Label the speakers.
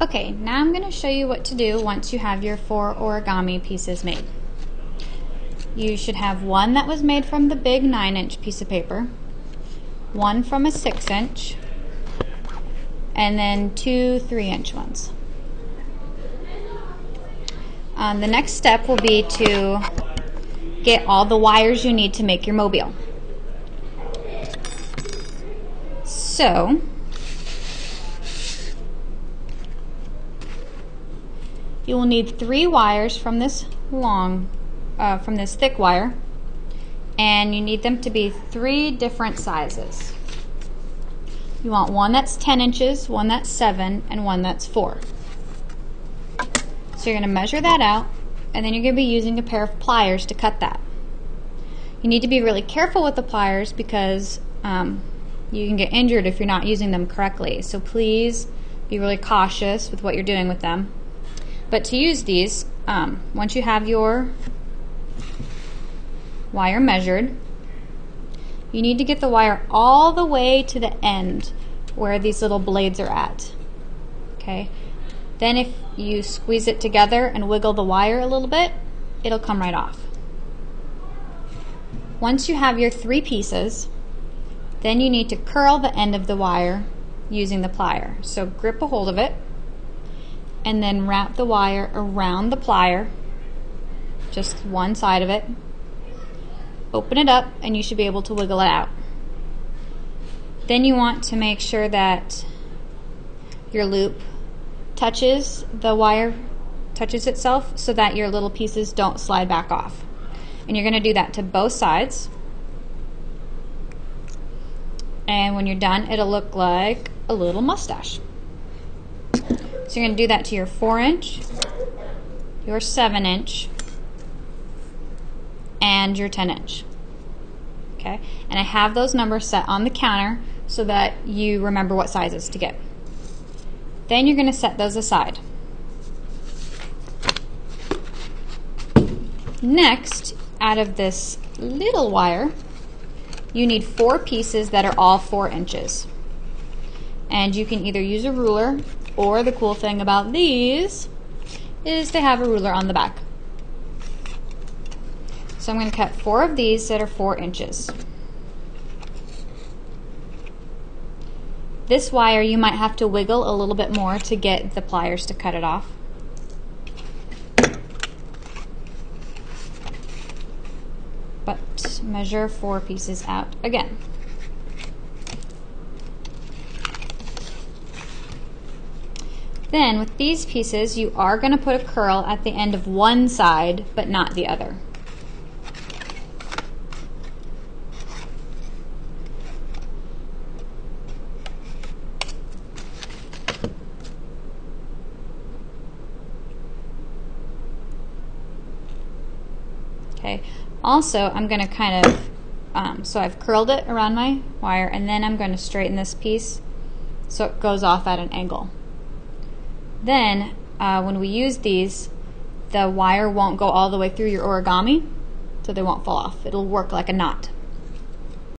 Speaker 1: Okay, now I'm going to show you what to do once you have your 4 origami pieces made. You should have one that was made from the big 9-inch piece of paper, one from a 6-inch, and then 2 3-inch ones. The next step will be to get all the wires you need to make your mobile. So, you will need 3 wires from this thick wire, and you need them to be 3 different sizes. You want one that's 10 inches, one that's 7, and one that's 4. So you're going to measure that out, and then you're going to be using a pair of pliers to cut that. You need to be really careful with the pliers because you can get injured if you're not using them correctly. So please be really cautious with what you're doing with them. But to use these, once you have your wire measured, you need to get the wire all the way to the end where these little blades are at. Okay? Then if you squeeze it together and wiggle the wire a little bit, it'll come right off. Once you have your 3 pieces, then you need to curl the end of the wire using the plier. So grip a hold of it and then wrap the wire around the plier, just one side of it. Open it up and you should be able to wiggle it out. Then you want to make sure that your loop touches the wire, touches itself, so that your little pieces don't slide back off. And you're going to do that to both sides. And when you're done, it'll look like a little mustache. So you're going to do that to your 4-inch, your 7-inch, and your 10-inch. Okay? And I have those numbers set on the counter so that you remember what sizes to get. Then you're going to set those aside. Next, out of this little wire, you need 4 pieces that are all 4 inches. And you can either use a ruler, or the cool thing about these is they have a ruler on the back. So I'm going to cut 4 of these that are 4 inches. This wire you might have to wiggle a little bit more to get the pliers to cut it off. But measure 4 pieces out again. Then with these pieces you are going to put a curl at the end of one side but not the other. Okay. Also, I'm going to kind of, so I've curled it around my wire, and then I'm going to straighten this piece so it goes off at an angle. Then, when we use these, the wire won't go all the way through your origami, so they won't fall off. It'll work like a knot.